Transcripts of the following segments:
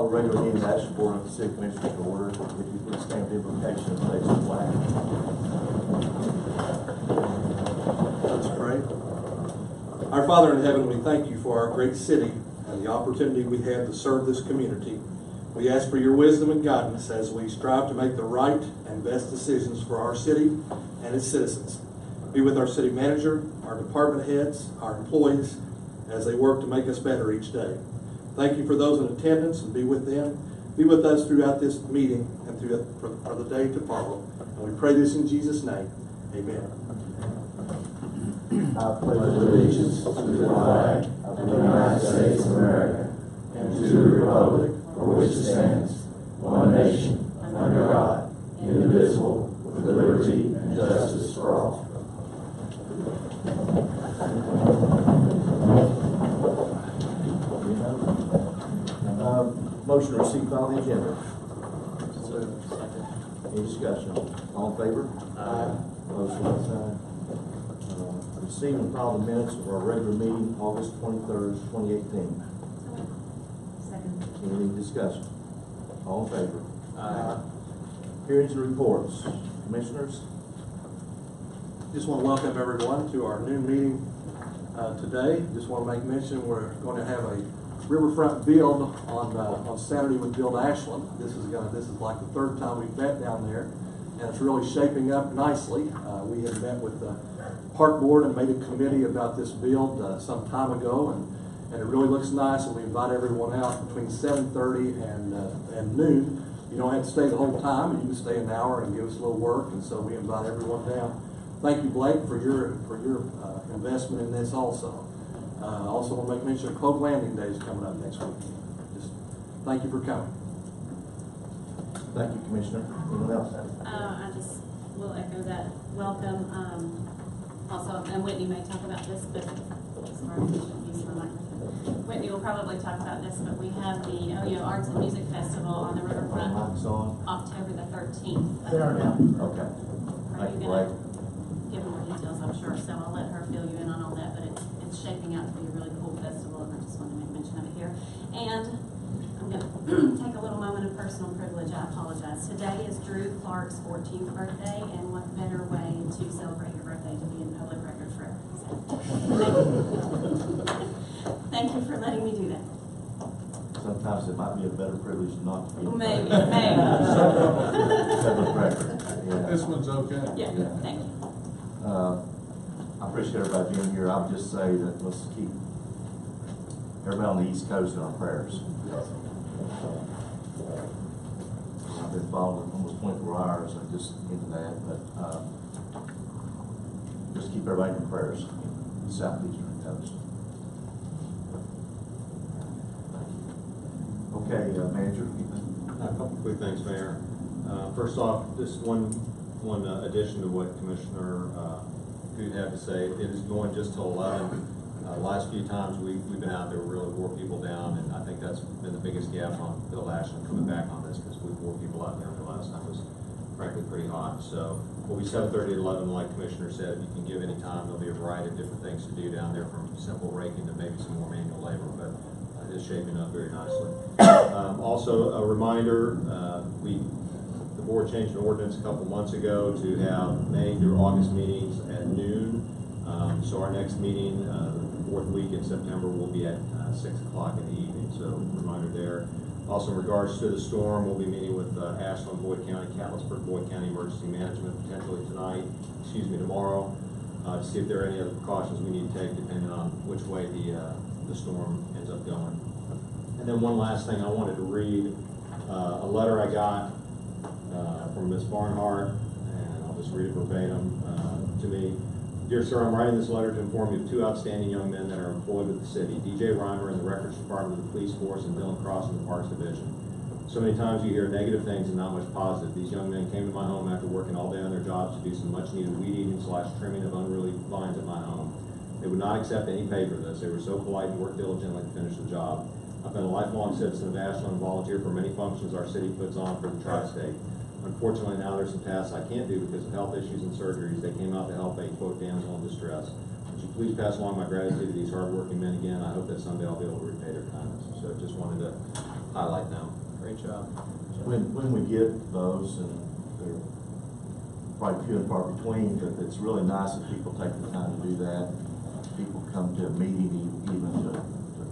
Call the regular meeting of Ashland Board of the City Commissioners to order. If you please stand with the invocation and place the flag. Let's pray. Our Father in heaven, we thank you for our great city and the opportunity we have to serve this community. We ask for your wisdom and guidance as we strive to make the right and best decisions for our city and its citizens. Be with our city manager, our department heads, our employees, as they work to make us better each day. Thank you for those in attendance, and be with them. Be with us throughout this meeting and for the day to follow. And we pray this in Jesus' name. Amen. I pledge allegiance to the flag of the United States of America and to the republic for which it stands, one nation, under God, indivisible, with liberty and justice for all. Motion to receive file the agenda. Any discussion? All in favor? Aye. Motion like sign. Receive and file the minutes of our regular meeting, August 23rd, 2018. Second. Any discussion? All in favor? Aye. Hearings and reports. Commissioners? Just want to welcome everyone to our new meeting today. Just want to make mention we're going to have a riverfront build on Saturday with Build Ashland. This is like the third time we've met down there, and it's really shaping up nicely. We had met with the Park Board and made a committee about this build some time ago, and it really looks nice. And we invite everyone out between 7:30 and noon. You don't have to stay the whole time, and you can stay an hour and give us a little work. And so we invite everyone down. Thank you, Blake, for your investment in this also. Also want to make mention of Cove Landing Day is coming up next week. Just thank you for coming. Thank you, Commissioner. Anyone else? I just will echo that. Welcome. Also, and Whitney may talk about this, but sorry, I shouldn't use my microphone. Whitney will probably talk about this, but we have the OEO Arts and Music Festival on the riverfront October the 13th. Okay. Are you going to give more details, I'm sure, so I'll let her fill you in on all that, but it's shaping out to be a really cool festival, and I just wanted to make mention of it here. And I'm going to take a little moment of personal privilege. I apologize. Today is Drew Clark's 14th birthday, and what better way to celebrate your birthday to be in public record forever. So, thank you for letting me do that. Sometimes it might be a better privilege not to be. Maybe. Public record. Yeah. This one's okay. Yeah. Thank you. I appreciate everybody being here. I would just say that let's keep everybody on the East Coast in our prayers. I've been following almost 24 hours, so just into that, but just keep everybody in prayers. The Southeastern coast. Okay, Manager. A couple of quick things, Mayor. First off, just one addition to what Commissioner Good had to say. It is going just till 11. Last few times we've been out there, we really wore people down, and I think that's been the biggest gap on Bill Ashland coming back on this, because we wore people out there. The last time was frankly pretty hot. So we'll be 7:30 to 11, like Commissioner said. If you can give any time, there'll be a variety of different things to do down there, from simple raking to maybe some more manual labor, but it's shaping up very nicely. Also, a reminder, the board changed an ordinance a couple months ago to have May through August meetings at noon. So our next meeting, the fourth week in September, will be at 6 o'clock in the evening. So reminder there. Also, in regards to the storm, we'll be meeting with Ashland, Boyd County, Catlettsburg, Boyd County Emergency Management potentially tomorrow, to see if there are any other precautions we need to take depending on which way the storm ends up going. And then one last thing, I wanted to read a letter I got from Ms. Barnhart, and I'll just read it verbatim to me. Dear sir, I'm writing this letter to inform you of two outstanding young men that are employed with the city, DJ Reimer in the Records Department of the Police Force and Dylan Cross in the Parks Division. So many times you hear negative things and not much positive. These young men came to my home after working all day on their jobs to do some much needed weed eating / trimming of unruly vines at my home. They would not accept any pay for this. They were so polite and worked diligently to finish the job. I've been a lifelong citizen of Ashland and volunteer for many functions our city puts on for the tri-state. Unfortunately, now there's some tasks I can't do because of health issues and surgeries. They came out to help a, quote, damsel in distress. Would you please pass along my gratitude to these hardworking men again? I hope that someday I'll be able to repay their kindness. So just wanted to highlight them. Great job. When we get those, and they're probably few and far between, but it's really nice that people take the time to do that. People come to a meeting even to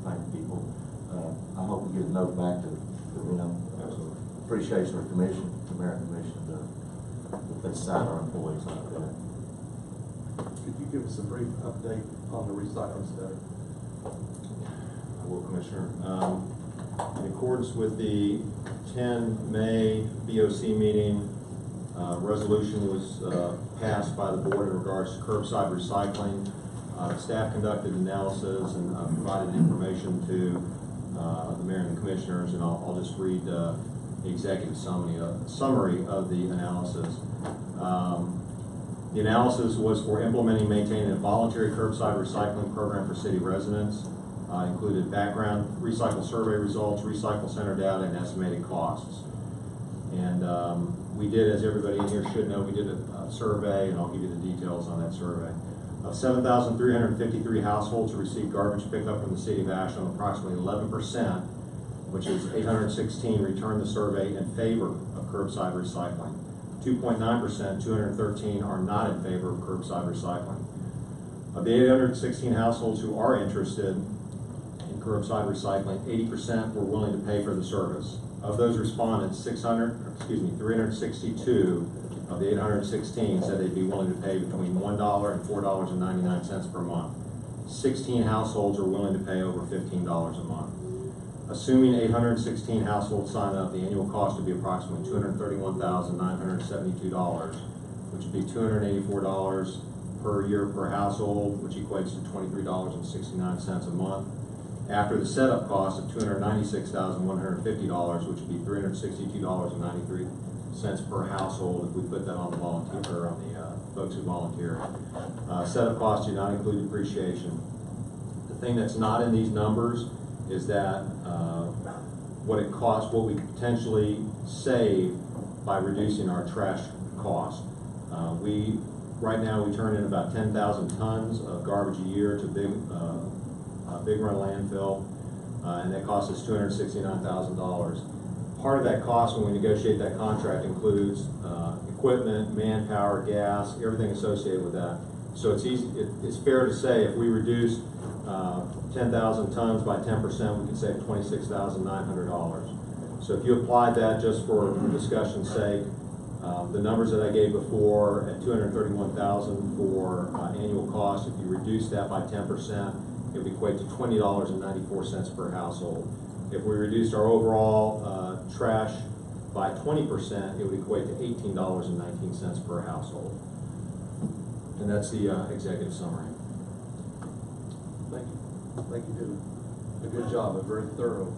thank people. I hope we get a note back to them. Absolutely. Appreciation of commission, the merit commission, that they sign our employees like that. Could you give us a brief update on the recycling study? I will, Commissioner. In accordance with the 10 May BOC meeting, resolution was passed by the board in regards to curbside recycling. Staff conducted analysis and provided information to the mayor and the commissioners, and I'll just read the executive summary of the analysis. The analysis was for implementing and maintaining a voluntary curbside recycling program for city residents. Included background recycle survey results, recycle center data, and estimated costs. And we did, as everybody in here should know, we did a survey, and I'll give you the details on that survey. Of 7,353 households who received garbage pickup from the city of Ashland, approximately 11%, which is 816, returned the survey in favor of curbside recycling. 2.9%, 213, are not in favor of curbside recycling. Of the 816 households who are interested in curbside recycling, 80% were willing to pay for the service. Of those respondents, 362 of the 816 said they'd be willing to pay between $1 and $4.99 per month. 16 households are willing to pay over $15 a month. Assuming 816 households sign up, the annual cost would be approximately $231,972, which would be $284 per year per household, which equates to $23.69 a month. After the setup cost of $296,150, which would be $362.93 per household, if we put that on the volunteer, or on the folks who volunteer. Setup costs do not include depreciation. The thing that's not in these numbers is that what it costs, what we could potentially save by reducing our trash cost. Right now we turn in about 10,000 tons of garbage a year to Big Run landfill, and that costs us $269,000. Part of that cost when we negotiate that contract includes equipment, manpower, gas, everything associated with that. So it's fair to say if we reduce 10,000 tons by 10%, we can save $26,900. So if you applied that, just for discussion's sake, the numbers that I gave before at $231,000 for annual cost, if you reduce that by 10%, it would equate to $20.94 per household. If we reduced our overall trash by 20%, it would equate to $18.19 per household. And that's the executive summary. Thank you. Thank you, did a good job, very thorough,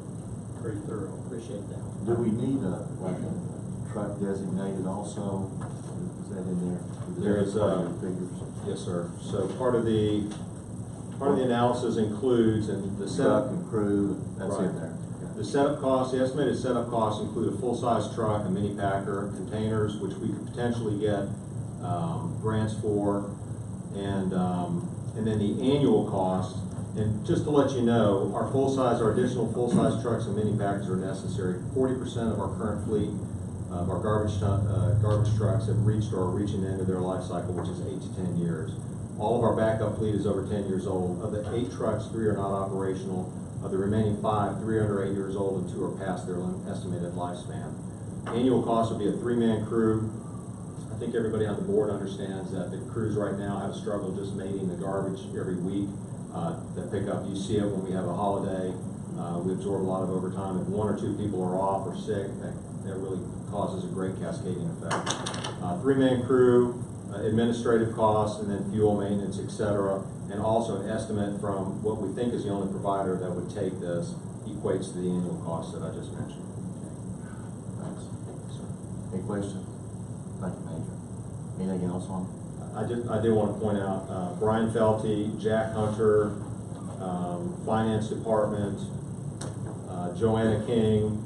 appreciate that. Do we need a truck designated also? Is that in there? There is figures. Yes, sir. So part of the analysis includes, and the Truck setup and crew, that's Right. in there. The setup costs, the estimated setup costs include a full-size truck, a mini packer, containers, which we could potentially get grants for, and then the annual cost. And just to let you know, our additional full-size trucks and mini packers are necessary. 40% of our current fleet of our garbage trucks have reached or are reaching the end of their life cycle, which is 8 to 10 years. All of our backup fleet is over 10 years old. Of the 8 trucks, 3 are not operational. Of the remaining 5, 3 are under 8 years old and 2 are past their estimated lifespan. Annual cost would be a 3-man crew. I think everybody on the board understands that the crews right now have struggled just making the garbage every week. That pickup, you see it when we have a holiday. We absorb a lot of overtime. If 1 or 2 people are off or sick, that really causes a great cascading effect. 3-man crew, administrative costs, and then fuel maintenance, etc. And also an estimate from what we think is the only provider that would take this equates to the annual cost that I just mentioned. Thanks. Any questions? Thank you, Major. Anything else on? I did want to point out, Brian Felty, Jack Hunter, Finance Department, Joanna King,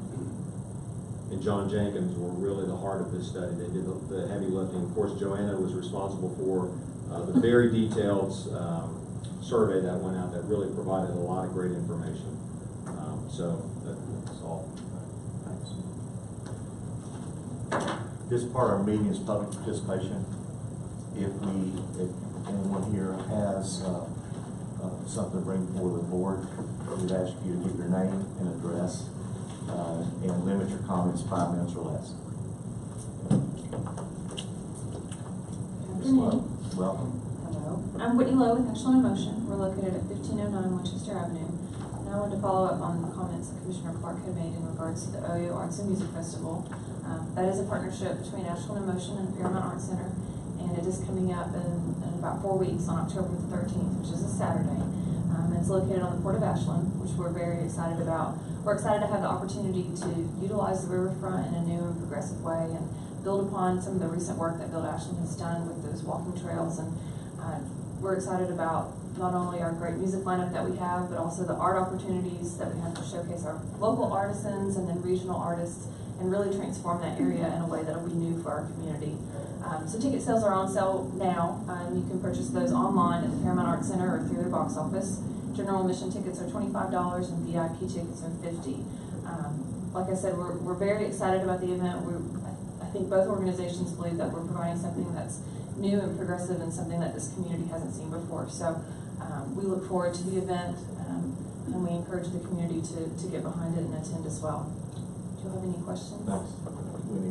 and John Jenkins were really the heart of this study. They did the heavy lifting. Of course, Joanna was responsible for the very detailed survey that went out that really provided a lot of great information. So that's all. Thanks. This part of our meeting is public participation. If anyone here has something to bring before the board, we'd ask you to give your name and address and limit your comments 5 minutes or less. Ms. Lowe, welcome. Hello, I'm Whitney Lowe with Ashland in Motion. We're located at 1509 Winchester Avenue. And I wanted to follow up on the comments that Commissioner Clark had made in regards to the OYO Arts and Music Festival. That is a partnership between Ashland in Motion and the Fairmont Arts Center, and it is coming up in about 4 weeks on October the 13th, which is a Saturday. It's located on the Port of Ashland, which we're very excited about. We're excited to have the opportunity to utilize the riverfront in a new and progressive way and build upon some of the recent work that Build Ashland has done with those walking trails. And we're excited about not only our great music lineup that we have, but also the art opportunities that we have to showcase our local artisans and then regional artists and really transform that area in a way that'll be new for our community. So ticket sales are on sale now. You can purchase those online at the Fairmont Arts Center or through their box office. General admission tickets are $25 and VIP tickets are $50. Like I said, we're very excited about the event. I think both organizations believe that we're providing something that's new and progressive and something that this community hasn't seen before. So we look forward to the event and we encourage the community to get behind it and attend as well. Do you have any questions? Thanks.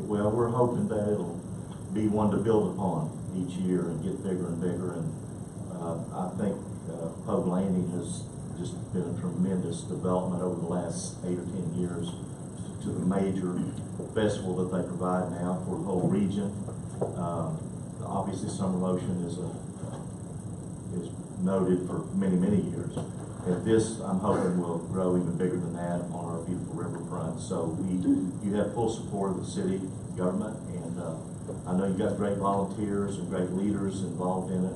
Well, we're hoping that it'll be one to build upon each year and get bigger and bigger. And I think Pogue Landing has just been a tremendous development over the last 8 or 10 years to the major festival that they provide now for the whole region. Obviously, Summer Motion is noted for many, many years. And this, I'm hoping, will grow even bigger than that on our beautiful riverfront. So you have full support of the city government, and I know you've got great volunteers and great leaders involved in it.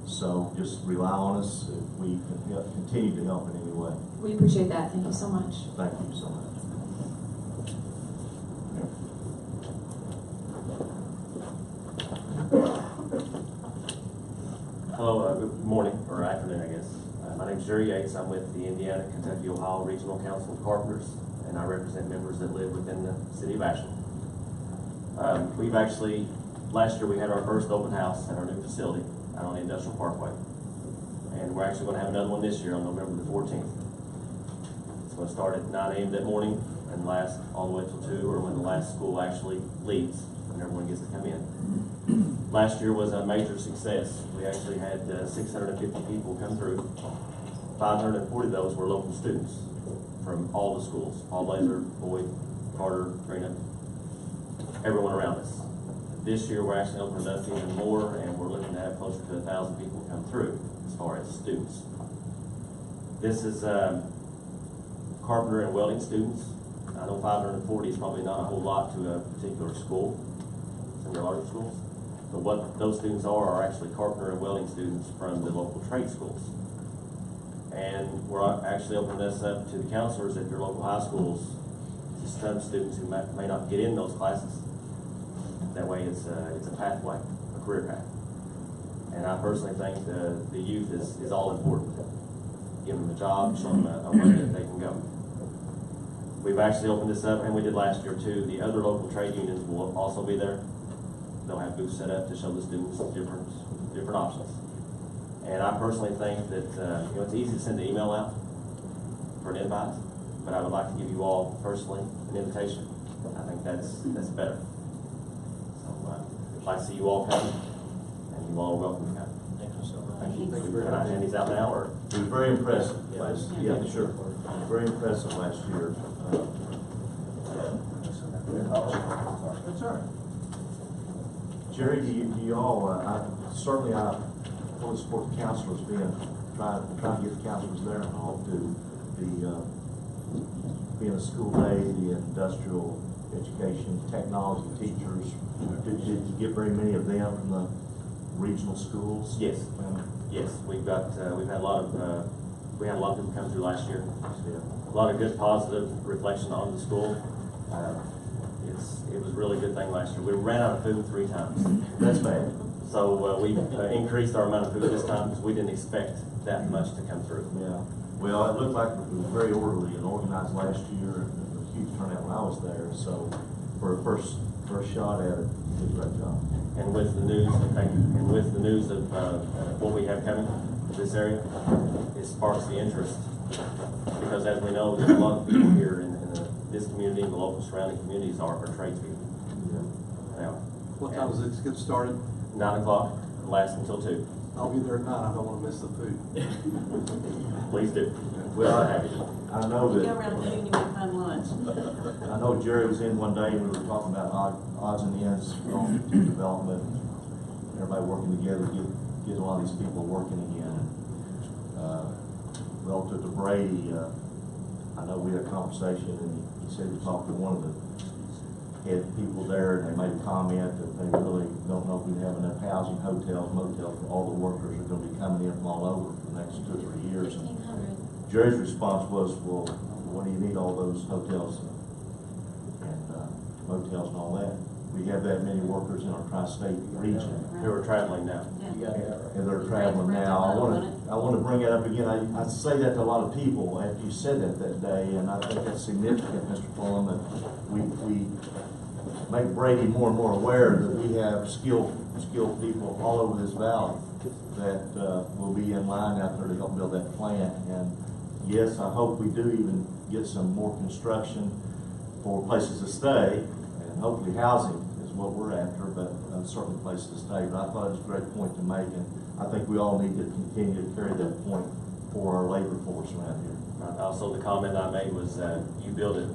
So just rely on us if we can continue to help in any way. We appreciate that. Thank you so much. Thank you so much. Hello, good morning, or afternoon, I guess. My name is Jerry Yates. I'm with the Indiana, Kentucky, Ohio Regional Council of Carpenters, and I represent members that live within the city of Ashland. We've actually, last year we had our first open house at our new facility out on the Industrial Parkway. And we're actually going to have another one this year on November the 14th. It's going to start at 9 a.m. that morning and last all the way till 2, or when the last school actually leaves and everyone gets to come in. Last year was a major success. We actually had 650 people come through. 540 of those were local students from all the schools, Paul Blazer, Boyd, Carter, Greenup, everyone around us. This year we're actually opening up even more, and we're looking to have closer to 1,000 people come through as far as students. This is carpenter and welding students. I know 540 is probably not a whole lot to a particular school, some of your larger schools. But what those students are actually carpenter and welding students from the local trade schools. And we're actually opening this up to the counselors at your local high schools, to some students who may not get in those classes. That way it's a pathway, a career path. And I personally think the youth is all important. Give them a job, show them a way that they can go. We've actually opened this up, and we did last year too. The other local trade unions will also be there. They'll have booths set up to show the students different options. And I personally think that it's easy to send an email out for an invite, but I would like to give you all personally an invitation. I think that's better. So I'd like to see you all come, and you all are welcome to come. Thank you so much. Thank you. Can I hand these out now, or? It was very impressive last year. Yeah, sure. Very impressive last year. That's all right. Jerry, do you all, certainly I fully support the counselors trying to get the counselors there and all to being a school day, the industrial education, technology teachers. Did you get very many of them from the regional schools? Yes. Yes, we had a lot of people come through last year. Yeah. A lot of good positive reflection on the school. It was really a good thing last year. We ran out of food 3 times. That's bad. So we increased our amount of food this time because we didn't expect that much to come through. Yeah. Well, it looked like it was very orderly and organized last year, and there was a huge turnout when I was there, so for a first shot at it, you did a great job. And with the news, thank you, and with the news of what we have coming to this area, it sparks the interest. Because as we know, there's a lot of people here in this community and the local surrounding communities are tradespeople. Now, What time does it get started? 9 o'clock, lasts until 2. I'll be there at 9, I don't want to miss the food. Please do. Well, I'm happy. I know You that. go around noon, you can find lunch. I know Jerry was in one day and we were talking about odds and ends on development, everybody working together to get a lot of these people working again. Relative to Brady, I know we had a conversation and he said he talked to one of the head people there and they made a comment that they really don't know if we have enough housing, hotels, motels for all the workers that are going to be coming in from all over for the next 2 or 3 years. And 1,500. Jerry's response was, well, what do you need all those hotels and motels and all that? We have that many workers in our tri-state region, Who are traveling now. Yeah. and they're traveling now. I want to bring it up again. I say that to a lot of people after you said that day, and I think that's significant, Mr. Fulham, that we make Brady more and more aware that we have skilled people all over this valley that will be in line out there to help build that plant. And yes, I hope we do even get some more construction for places to stay, and hopefully housing is what we're after, but certainly places to stay. But I thought it was a great point to make, and I think we all need to continue to carry that point for our labor force around here. Also, the comment I made was, you build it,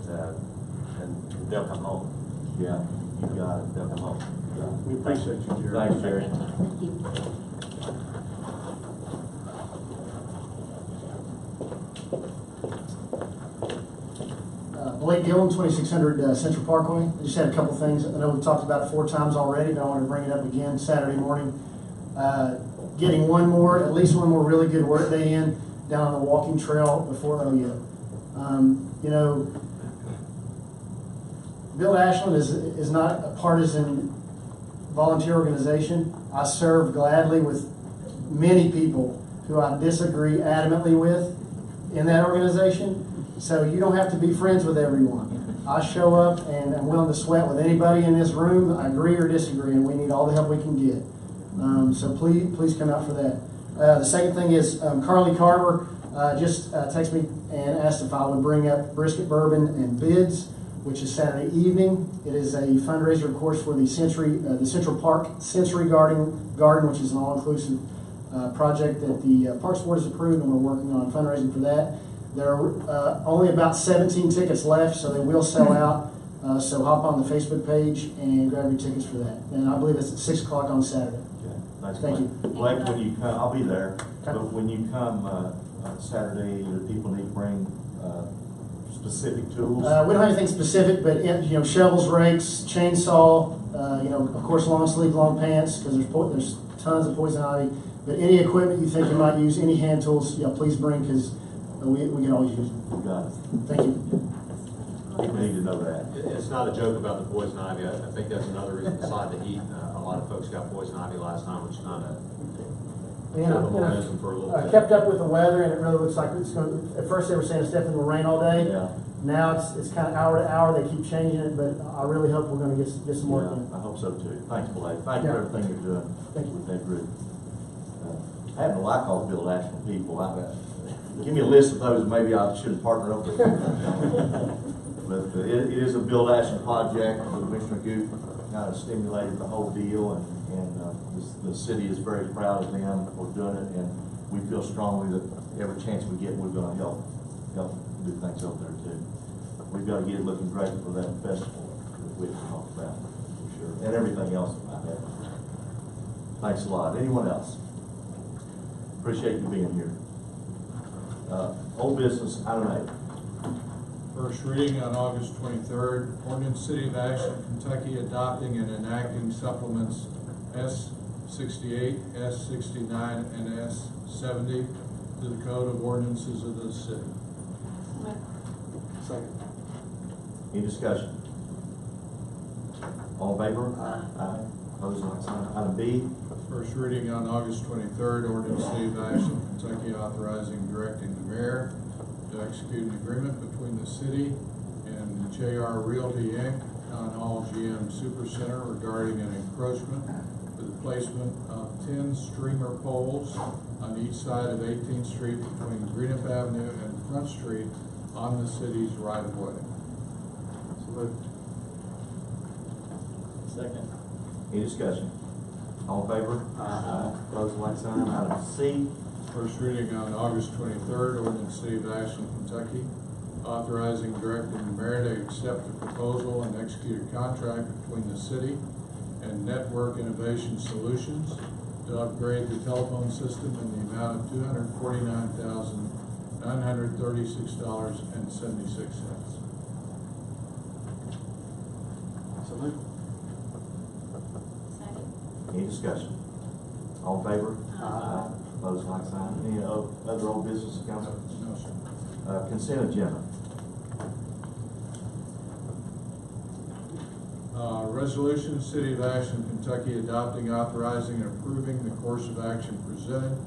and they'll come home. Yeah, you got it. They'll come home. We appreciate you, Jerry. Thanks, Jerry. Thank you. Blake Gillen, 2600 Central Parkway. I just had a couple things. I know we've talked about it 4 times already, but I want to bring it up again Saturday morning. Getting at least one more really good work day in down on the walking trail before OYO. You know, Build Ashland is not a partisan volunteer organization. I serve gladly with many people who I disagree adamantly with in that organization. So you don't have to be friends with everyone. I show up and I'm willing to sweat with anybody in this room. I agree or disagree, and we need all the help we can get. So please come out for that. The second thing is Carly Carver just texted me and asked if I would bring up Brisket Bourbon and Bids, which is Saturday evening. It is a fundraiser, of course, for the Central Park Sensory Garden, which is an all-inclusive project that the Parks Board has approved, and we're working on fundraising for that. There are only about 17 tickets left, so they will sell out. So hop on the Facebook page and grab your tickets for that. And I believe it's at 6 o'clock on Saturday. Okay, thanks, Thank Blake. you. Blake, when you come, I'll be there, Okay. but when you come Saturday, do people need to bring specific tools? We don't have anything specific, but shovels, rakes, chainsaw, of course, long sleeve, long pants, because there's tons of poison ivy. But any equipment you think you might use, any hand tools, please bring, because we can always use them. You got it. Thank you. People need to know that. It's not a joke about the poison ivy. I think that's another reason besides the heat. A lot of folks got poison ivy last time, which is not a momentum for a little I bit. kept up with the weather, and it really looks like it's going. At first, they were saying it's definitely going to rain all day. Yeah. Now it's kind of hour to hour. They keep changing it, but I really hope we're going to get some more. Yeah, I hope so too. Thanks, Blake. Thank you for everything you're doing Thank you. with that group. I happen to like all the Build Ashland people. Give me a list of those, maybe I should partner up with them. But it is a Build Ashland project. Commissioner Goop kind of stimulated the whole deal, and the city is very proud of them for doing it, and we feel strongly that every chance we get, we're going to help do things over there too. We've got to get it looking great for that festival that we've talked about, for sure, and everything else about that. Thanks a lot. Anyone else? Appreciate you being here. Old business, item 8. First reading on August 23rd, ordinance City of Ashland, Kentucky adopting and enacting supplements S68, S69, and S70 to the Code of Ordinances of the city. Second. Any discussion? All in favor? Aye. Opposed, like sign. Item B, First reading on August 23rd, ordinance City of Ashland, Kentucky authorizing and directing the mayor to execute an agreement between the city and JR Realty Inc. Town Hall GM Supercenter regarding an encroachment for the placement of 10 streamer poles on each side of 18th Street between Greenup Avenue and Front Street on the city's right-of-way. So moved. Second. any discussion? All in favor? Aye. Opposed, like sign. Item C, First reading on August 23rd, ordinance City of Ashland, Kentucky, authorizing and directing the mayor to accept a proposal and execute a contract between the city and Network Innovation Solutions to upgrade the telephone system in the amount of $249,936.76. So moved. Second. any discussion? All in favor? Aye. Opposed, like sign. Any other old business, council? No, sir. Consent agenda. Resolution, City of Ashland, Kentucky, adopting, authorizing, and approving the course of action presented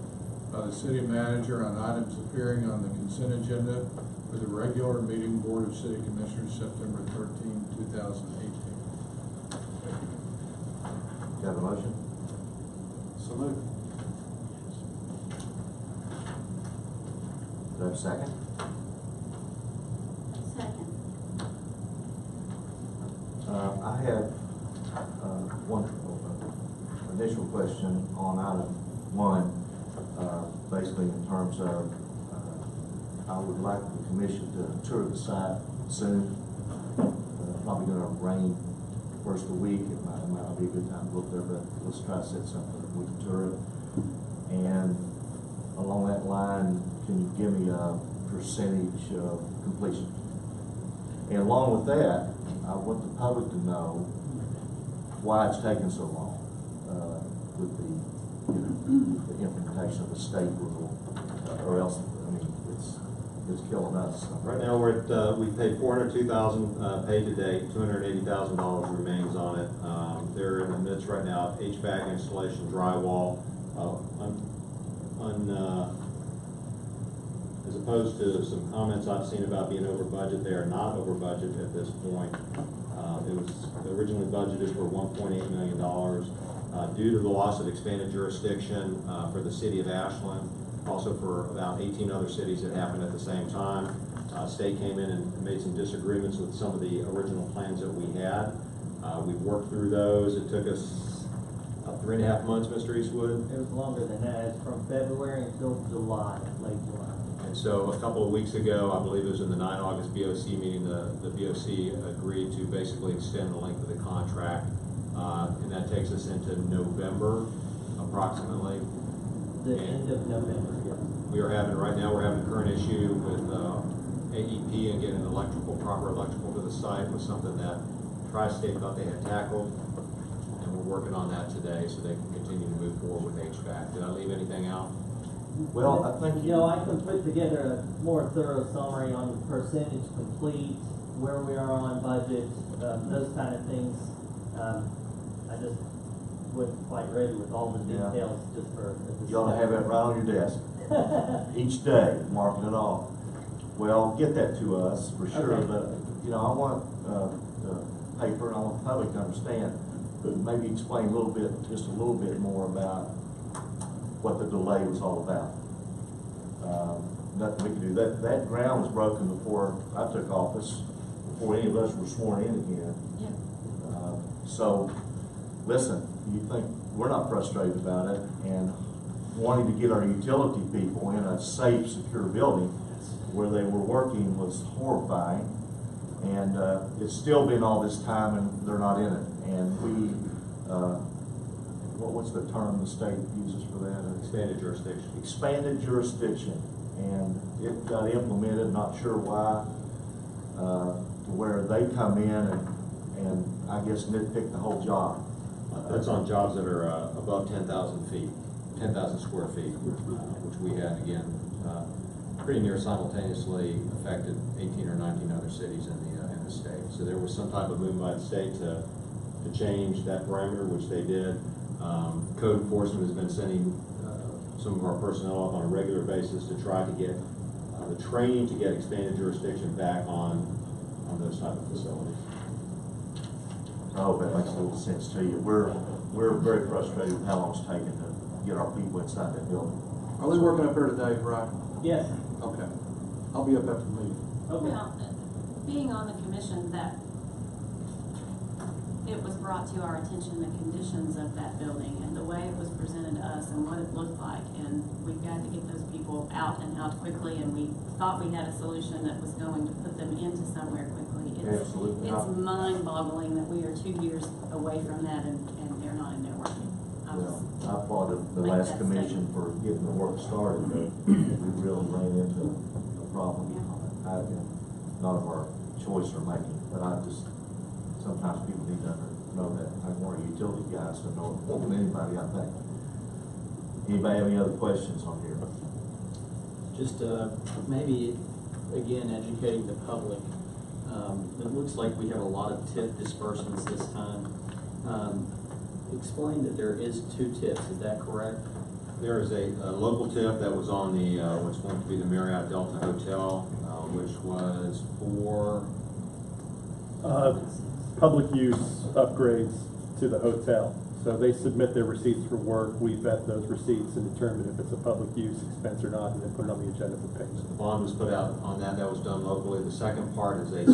by the city manager on items appearing on the consent agenda for the regular meeting Board of City Commissioners, September 13, 2018. Do you have a motion? So moved. Do I have a second? Second. I have one initial question on item 1, basically in terms of, I would like the commission to tour the site soon. Probably gonna rain first of the week, it might not be a good time to look there, but let's try to set something that we can tour it. And along that line, can you give me a percentage of completion? And along with that, I want the public to know why it's taking so long with the, the implementation of the state rule, or else, I mean, it's killing us. Right now, we're at, we paid $402,000 paid to date, $280,000 remains on it. They're in the midst right now of HVAC installation, drywall, as opposed to some comments I've seen about being over budget, they are not over budget at this point. It was originally budgeted for $1.8 million. Due to the loss of expanded jurisdiction for the city of Ashland, also for about 18 other cities that happened at the same time, state came in and made some disagreements with some of the original plans that we had. We've worked through those. It took us 3.5 months, Mr. Eastwood. It was longer than that. It's from February until July, late July. And so a couple of weeks ago, I believe it was in the 9 August BOC meeting, the BOC agreed to basically extend the length of the contract. And that takes us into November, approximately. The end of November, yes. We are having, right now, we're having a current issue with AEP and getting proper electrical to the site was something that Tri-State thought they had tackled. And we're working on that today so they can continue to move forward with HVAC. Did I leave anything out? Well, I think You know, I can put together a more thorough summary on the percentage complete, where we are on budget, those kind of things. I just wasn't quite ready with all the Yeah. details just for. you ought to have that right on your desk. Each day, marking it off. Well, get that to us for sure, Okay. but, you know, I want the paper and I want the public to understand, but maybe explain just a little bit more about what the delay was all about. Nothing we can do. That ground was broken before I took office, before any of us were sworn in again. Yeah. So, listen, you think we're not frustrated about it, and wanting to get our utility people in a safe, secure building where they were working was horrifying. And it's still been all this time and they're not in it. And we, what's the term the state uses for that? Expanded jurisdiction. Expanded jurisdiction. And it got implemented, not sure why, to where they come in and I guess nitpick the whole job. That's on jobs that are above 10,000 feet, 10,000 square feet, which we had, again, pretty near simultaneously affected 18 or 19 other cities in the state. So there was some type of movement by the state to to change that parameter, which they did. Code enforcement has been sending some of our personnel up on a regular basis to try to get the training to get expanded jurisdiction back on those type of facilities. I hope that makes a little sense to you. We're very frustrated with how long it's taken to get our people inside that building. Are they working up here today, Brian? Yes. Okay. I'll be up after the meeting. Okay. Well, being on the commission, that it was brought to our attention, the conditions of that building and the way it was presented to us and what it looked like, and we've got to get those people out and out quickly, and we thought we had a solution that was going to put them into somewhere quickly. Absolutely. It's mind-boggling that we are 2 years away from that and they're not in there working. Well, I applaud the Make last that commission statement. for getting the work started, but we really ran into a problem. None of our choice or making, but sometimes people need to know that. I'm more utility guys to know more than anybody, I think. Anybody have any other questions on here? Just maybe, again, educating the public. It looks like we have a lot of TIF disbursements this time. Explain that there is 2 TIFs, is that correct? There is a local TIF that was on the, what's going to be the Marriott Delta Hotel, which was for public use upgrades to the hotel. So they submit their receipts for work, we vet those receipts and determine if it's a public use expense or not, and then put it on the agenda for payment. the bond was put out on that. That was done locally. The second part is a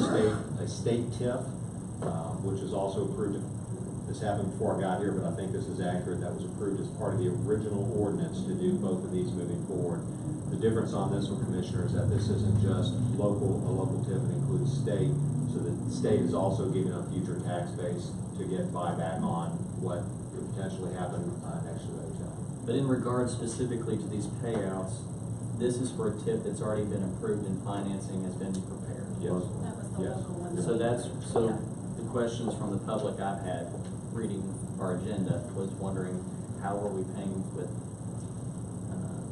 state TIF, which is also approved. This happened before I got here, but I think this is accurate. That was approved as part of the original ordinance to do both of these moving forward. The difference on this one, Commissioner, is that this isn't just a local TIF, it includes state. So the state is also giving a future tax base to get buyback on what could potentially happen next to the hotel. But in regards specifically to these payouts, this is for a TIF that's already been approved and financing has been prepared. Yes. That was the Yes. local one. So Yeah. the questions from the public I've had reading our agenda was wondering how are we paying with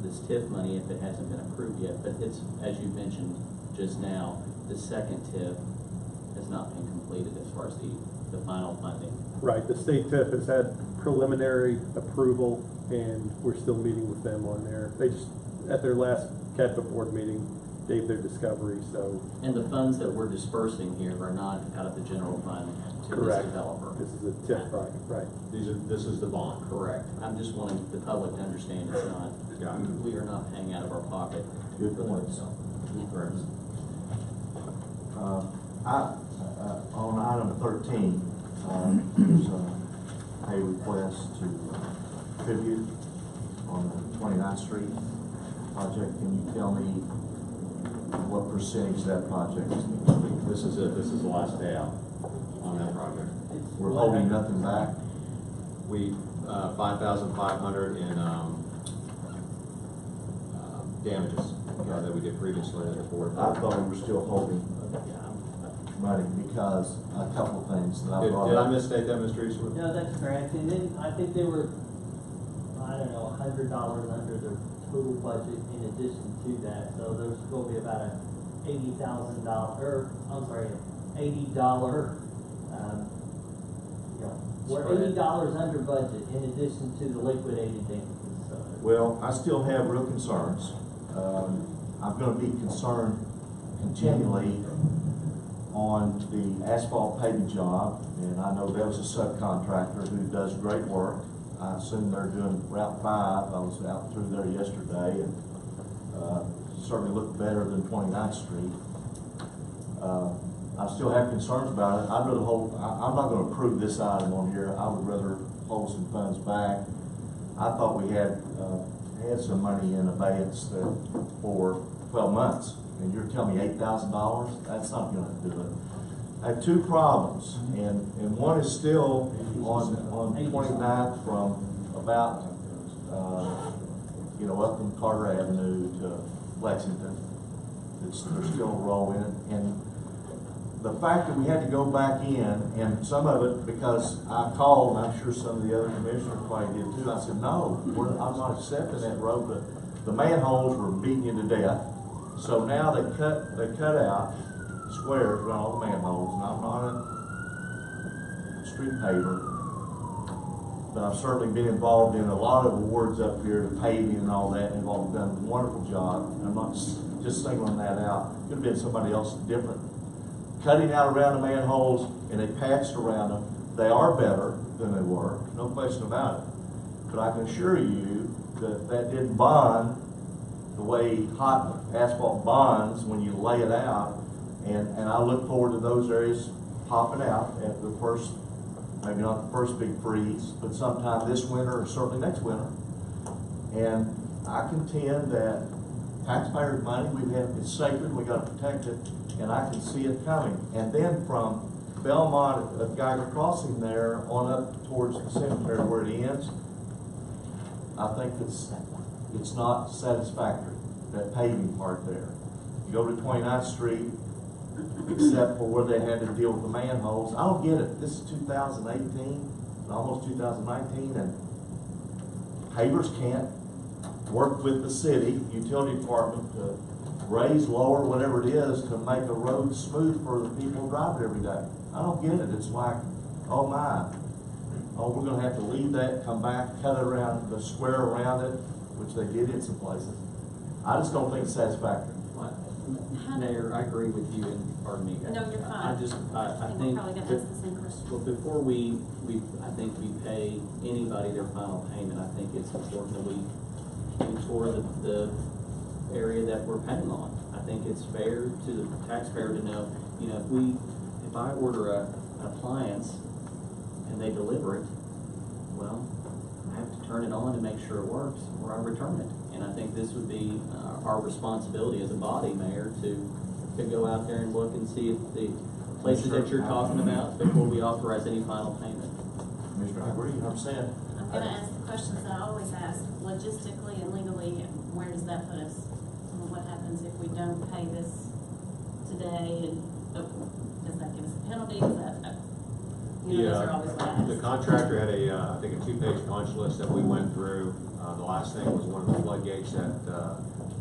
this TIF money if it hasn't been approved yet? But it's, as you mentioned just now, the second TIF has not been completed as far as the final funding. Right, the state TIF has had preliminary approval, and we're still meeting with them on they just, at their last capital board meeting, gave their discovery, so. And the funds that we're dispersing here are not out of the general fund to this Correct. developer. This is a TIF project, right. This is the bond. Correct. I'm just wanting the public to understand it's not, Got it. we are not paying out of our pocket. Good for point. this. Correct. On item 13, there's a pay request to tribute on the 29th Street project. Can you tell me what percentage of that project is complete? This is it. This is the last payout on that project. We're holding nothing back. We, 5,500 in damages that we did previously at the board. I thought we were still holding money because a couple of things that I brought Did I up. misstate that, Mr. Eastwood? No, that's correct, and then I think they were, I don't know, $100 under the total budget in addition to that, so there's going to be about a $80,000, $80, we're $80 under budget in addition to the liquidated damages, so. Well, I still have real concerns. I'm gonna be concerned continually on the asphalt paving job, and I know there was a subcontractor who does great work. I assume they're doing Route 5. I was out through there yesterday, and certainly looked better than 29th Street. I still have concerns about it. I'd rather I'm not gonna approve this item on here. I would rather hold some funds back. I thought we had some money in abeyance for 12 months, and you're telling me $8,000? That's not gonna do it. I have 2 problems, and one is still on 29th from about, up from Carter Avenue to Lexington. There's still a roll in it, and the fact that we had to go back in, and some of it because I called, and I'm sure some of the other commissioners probably did too. I said, no, I'm not accepting that road, but the manholes were beating you to death. So now they cut out squares around all the manholes, and I'm not Street paver. But I've certainly been involved in a lot of awards up here, the paving and all that, and have all done a wonderful job. I'm not just singling that out. Could have been somebody else different. Cutting out around the manholes, and they patched around them. They are better than they were, no question about it. But I can assure you that that didn't bond the way hot asphalt bonds when you lay it out. And I look forward to those areas popping out at the first, maybe not the first big freeze, but sometime this winter or certainly next winter. And I contend that taxpayers' money, it's sacred, we gotta protect it, and I can see it coming. And then from Belmont at Geiger Crossing there on up towards the cemetery where it ends, I think it's not satisfactory, that paving part there. You go to 29th Street, except for where they had to deal with the manholes. I don't get it. This is 2018, almost 2019, and pavers can't work with the city, utility department to raise, lower, whatever it is, to make a road smooth for the people who drive it every day. I don't get it. It's like, oh my. Oh, we're gonna have to leave that, come back, cut it around, the square around it, which they did in some places. I just don't think it's satisfactory. Mayor, I agree with you, and pardon me. No, you're fine. I We're think. probably gonna ask the same question. Well, before I think we pay anybody their final payment, I think it's important that we tour the area that we're paying on. I think it's fair to the taxpayer to know, you know, if I order an appliance and they deliver it, well, I have to turn it on to make sure it works, or I return it. And I think this would be our responsibility as a body, Mayor, to go out there and look and see if the places that you're talking about before we authorize any final payment. Commissioner, I agree 100%. I'm gonna ask the questions that I always ask, logistically and legally, where does that put us? What happens if we don't pay this today, and does that give us a penalty, does that, those are always what I ask. The contractor had I think a 2-page punch list that we went through. The last thing was one of the floodgates that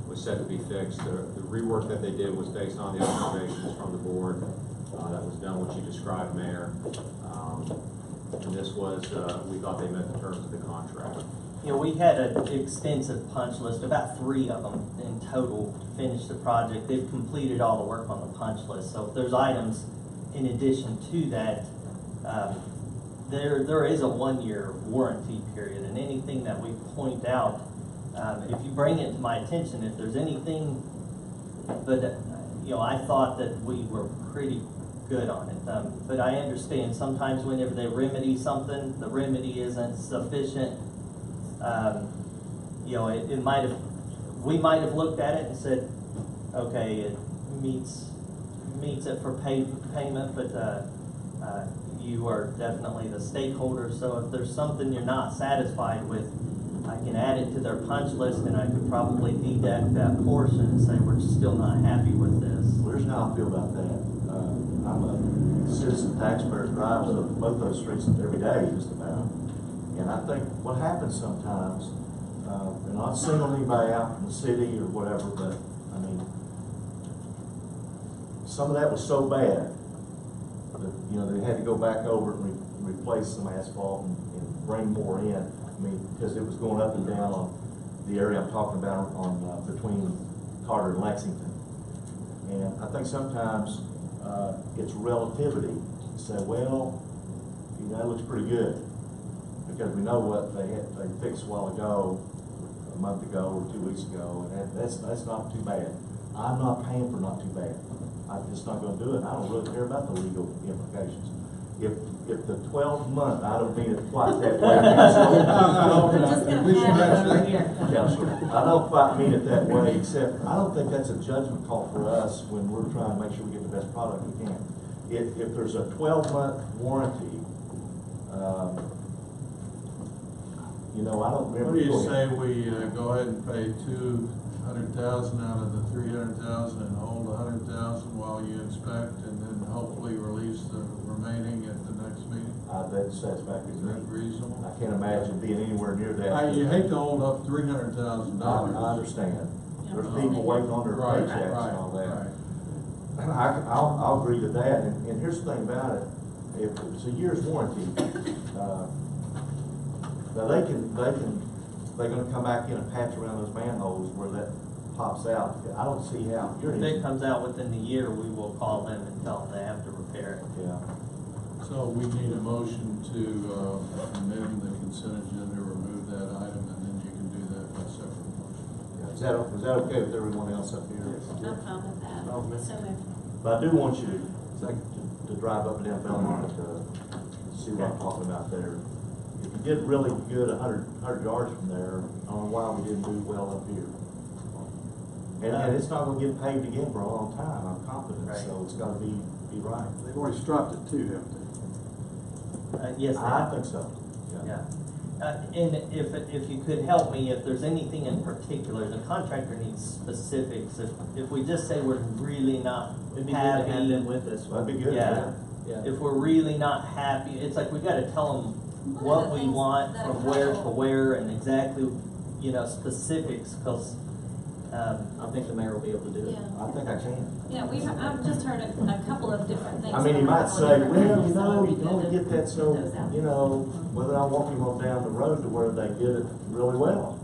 was said to be fixed. The rework that they did was based on the observations from the board that was done, what you described, Mayor. And this was, we thought they met the terms of the contract. You know, we had an extensive punch list, about 3 of them in total to finish the project. They've completed all the work on the punch list. So if there's items in addition to that, there is a 1-year warranty period, and anything that we point out, if you bring it to my attention, if there's anything, but you know, I thought that we were pretty good on it. But I understand sometimes whenever they remedy something, the remedy isn't sufficient. You know, we might have looked at it and said, okay, it meets it for payment, but you are definitely the stakeholder. So if there's something you're not satisfied with, I can add it to their punch list, and I could probably deduct that portion and say we're still not happy with this. Well, here's how I feel about that. I'm a citizen taxpayer, drives both those streets every day, just about. And I think what happens sometimes, and not singling anybody out from the city or whatever, but I mean, some of that was so bad that, you know, they had to go back over and replace some asphalt and bring more in. I mean, because it was going up and down on the area I'm talking about on between Carter and Lexington. And I think sometimes it's relativity to say, well, you know, that looks pretty good, because we know what they fixed a while ago, a month ago or 2 weeks ago, and that's not too bad. I'm not paying for not too bad. I'm just not going to do it. I don't really care about the legal implications. If the 12-month, I don't mean it quite that way. We're just gonna pass it over here. Counselor, I don't quite mean it that way, except I don't think that's a judgment call for us when we're trying to make sure we get the best product we can. If there's a 12-month warranty, you know, I don't remember. What do you say we go ahead and pay $200,000 out of the $300,000 and hold $100,000 while you inspect, and then hopefully release the remaining at the next meeting? That satisfactory to Is that me. reasonable? I can't imagine being anywhere near that. You hate to hold up $300,000. I understand. There's people waiting on their Right, paychecks right, and all that. right. I'll agree to that. And here's the thing about it. if it's a year's warranty, now they're gonna come back in and patch around those manholes where that pops out. I don't see how. If it comes out within the year, we will call them and tell them they have to repair it. Yeah. So we need a motion to amend the consent agenda, remove that item, and then you can do that by separate motion. Yeah. Is that okay with everyone else up here? I'm fine with that. So moved. But I do want you to drive up and down Belmont to see what I'm talking about there. If you get really good 100 yards from there, I don't know why we didn't do well up here. And it's not gonna get paved again for a long time, I'm confident, Right. so it's gotta be right. They've already striped it too, haven't they? Yes, they I have. think so, Yeah. And if you could help me, if there's anything in particular, the contractor needs specifics. If we just say we're really not It'd be good to have happy. them with us. That'd be good, Yeah. Yeah. If we're really not happy, it's like we gotta tell them One of what the we things want that from where to where and exactly, specifics, cause, I think the mayor will be able to do it. Yeah. I think I can. Yeah, I've just heard a couple of different things. I mean, he from might a couple say, of well, different you companies, so don't it'd be get good that, to so, put those out. whether I walk him on down the road to where they did it really well.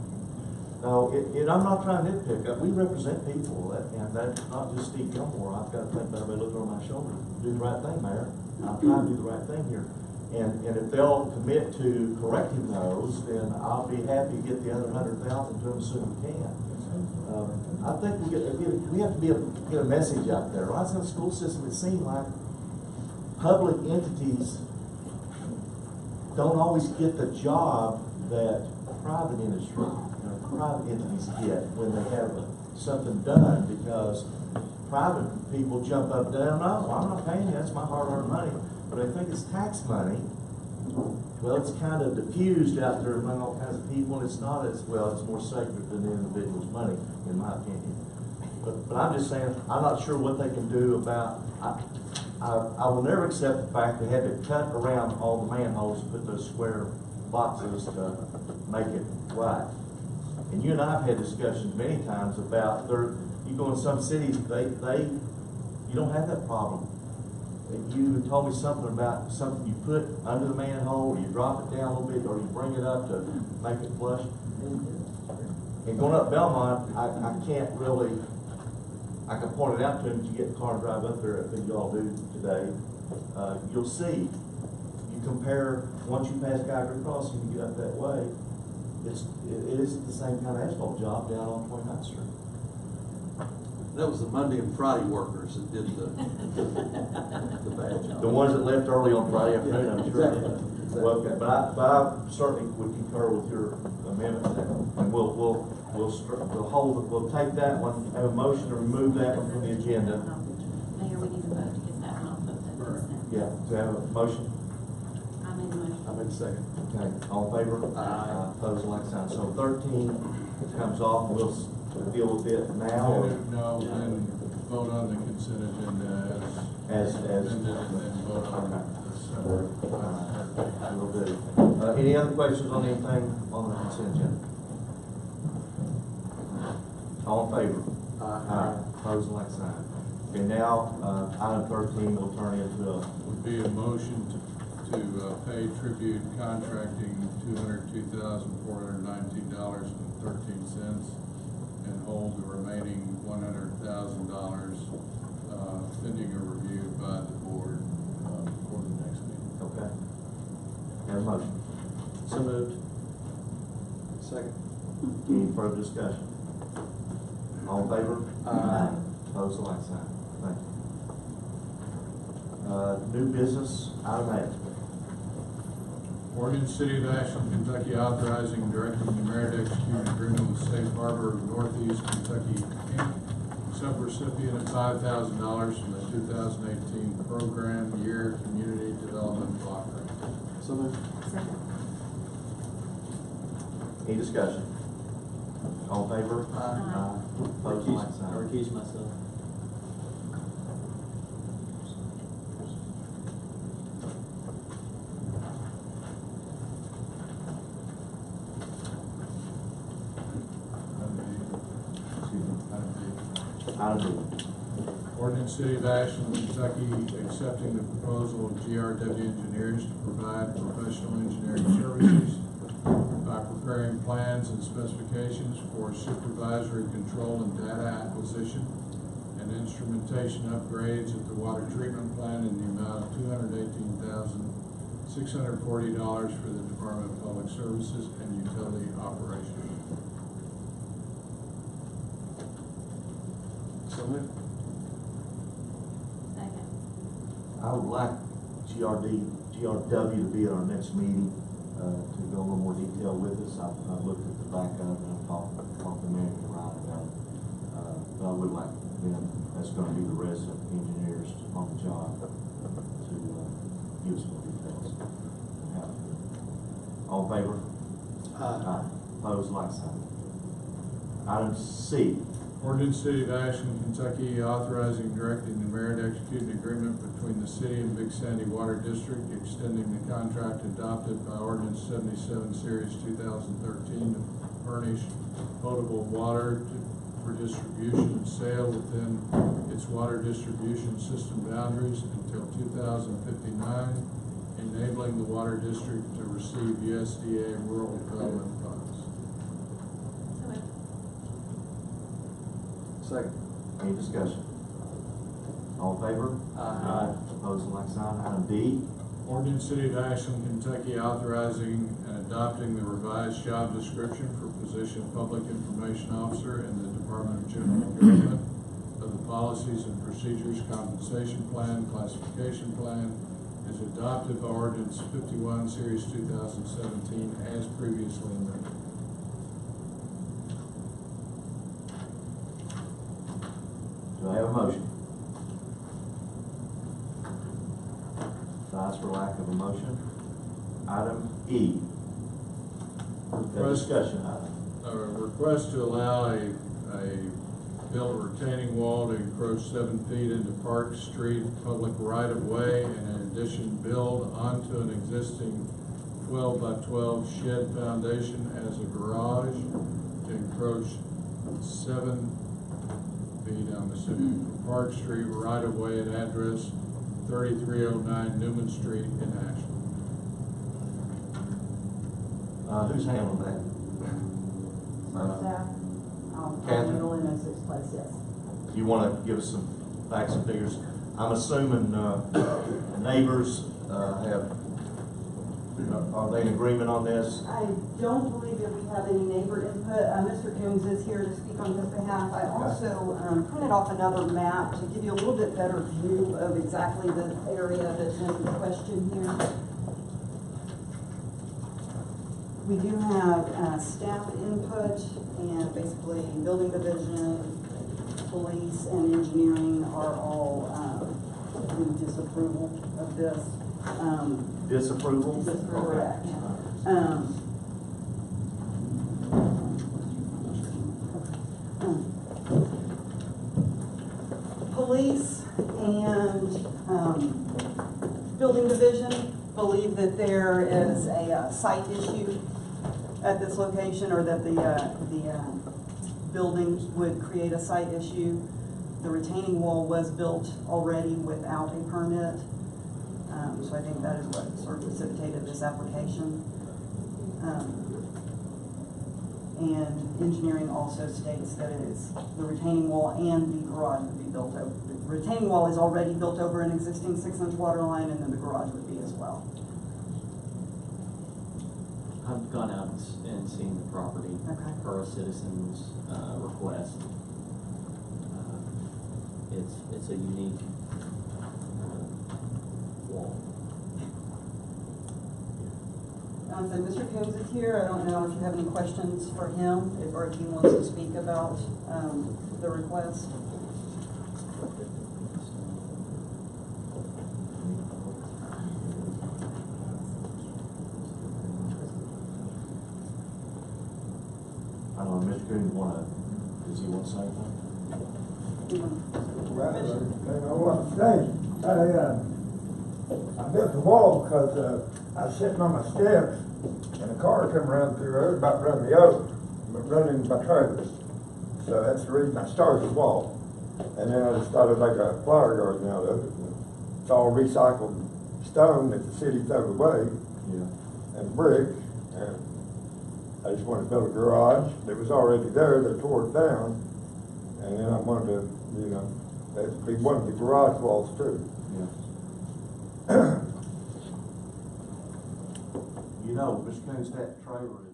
No, I'm not trying to nitpick, we represent people, and that's not just Steve Gilmore, I've got to think about everybody looking over my shoulder, do the right thing, Mayor, I'm trying to do the right thing here. And if they'll commit to correcting those, then I'll be happy to get the other 100,000 to them as soon as we can. I think we have to get a message out there. Right in the school system, it seems like public entities don't always get the job that private industry, private entities get when they have something done, because private people jump up and down, no, I'm not paying you, that's my hard-earned money. But I think it's tax money. Well, it's kind of diffused out there among all kinds of people, and it's not as, well, it's more sacred than the individual's money, in my opinion. But I'm just saying, I'm not sure what they can do about, I will never accept the fact they had to cut around all the manholes to put those square boxes to make it right. And you and I have had discussions many times about, you go in some cities, you don't have that problem. You told me something about something you put under the manhole, or you drop it down a little bit, or you bring it up to make it flush. And going up Belmont, I can't really, I can point it out to them, but you get the car and drive up there, I think you all do today. You'll see, you compare, once you pass Geiger Crossing, you get up that way, it isn't the same kind of asphalt job down on 29th Street. That was the Monday and Friday workers that did the bad job. The ones that left early on Friday afternoon, I'm sure. Exactly. Well, okay, but I certainly would concur with your amendment there, and we'll take that one, have a motion to remove that one from the agenda. Mayor, we need to vote to get that one off of the consent. Yeah, to have a motion, I made the motion. I made a second. okay, all in favor? Opposed, like sign. So 13 comes off, and we'll deal with it now, or No, then vote on the consent agenda as, amended, and then vote on the separate. we'll do. Any other questions on anything on the consent agenda? All in favor? Aye. Opposed, like sign. Okay, now, item 13 will turn into a, Would be a motion to pay tribute contracting $202,419.13 and hold the remaining $100,000 pending a review by the board for the next meeting. okay. Have a motion. So moved. Second. Any further discussion? All in favor? Aye. Opposed, like sign. Thank you. New business, item 8. Ordinance City of Ashland, Kentucky authorizing and directing the mayor to execute an agreement with Safe Harbor Northeast Kentucky Inc., subrecipient of $5,000 from the 2018 Program Year Community Development Block Grant. So moved. Second. Any discussion? All in favor? Aye. Opposed, like sign. I recuse myself. Item B. Ordinance City of Ashland, Kentucky, accepting the proposal of GRW Engineers to provide professional engineering services by preparing plans and specifications for supervisory control and data acquisition and instrumentation upgrades at the water treatment plant in the amount of $218,640 for the Department of Public Services and Utility Operations. So moved. Second. I would like GRW to be at our next meeting, to go a little more detail with us. I've looked at the backup and I've talked to Mary and Ryan about it. But I would like them, that's gonna be the resident engineers on the job, to give us more details. on how to do it. All in favor? Aye. Opposed, like sign. Item C. Ordinance City of Ashland, Kentucky, authorizing and directing the mayor to execute an agreement between the city and Big Sandy Water District, extending the contract adopted by Ordinance 77, Series 2013, to furnish potable water for distribution and sale within its water distribution system boundaries until 2059, enabling the water district to receive USDA rural development funds. So moved. Second. Any discussion? All in favor? Aye. Opposed, like sign. Item D. Ordinance City of Ashland, Kentucky, authorizing and adopting the revised job description for position of Public Information Officer in the Department of General Government of the Policies and Procedures Compensation Plan, Classification Plan, is adopted by Ordinance 51, Series 2017, as previously amended. Do I have a motion? Dies for lack of a motion. Item E. Discussion item. A request to allow a built retaining wall to encroach 7 feet into Park Street public right-of-way, and in addition build onto an existing 12 by 12 shed foundation as a garage to encroach 7 feet, I'm assuming, from Park Street right-of-way at address 3309 Newman Street in Ashland. Who's handling that? Staff, Catherine? handle in a sixth place, yes. Do you want to give us some facts and figures? I'm assuming neighbors are they in agreement on this? I don't believe that we have any neighbor input. Mr. Coombs is here to speak on his behalf. I also printed off another map to give you a little bit better view of exactly the area that's in question here. We do have staff input, and basically building division, police, and engineering are all in disapproval of this. Disapproval? Correct. Police and building division believe that there is a site issue at this location, or that the building would create a site issue. The retaining wall was built already without a permit. So I think that is what sort of precipitated this application. And engineering also states that it is the retaining wall and the garage would be built over. The retaining wall is already built over an existing 6-inch water line, and then the garage would be as well. I've gone out and seen the property per a citizen's request. It's a unique wall. So Mr. Coombs is here. I don't know if you have any questions for him, or if he wants to speak about the request. I don't know, Mr. Coon, does he want to say anything? I want to say, I built the wall because I was sitting on my steps and a car come around through there, about run me over, but running my trailers. So that's the reason I started the wall. And then I just started like a flower garden out of it. It's all recycled stone that the city threw away Yeah. and brick. And I just wanted to build a garage that was already there. They tore it down. And then I wanted to, you know, that'd be one of the garage walls too. You know, Mr. Coon's that trailer is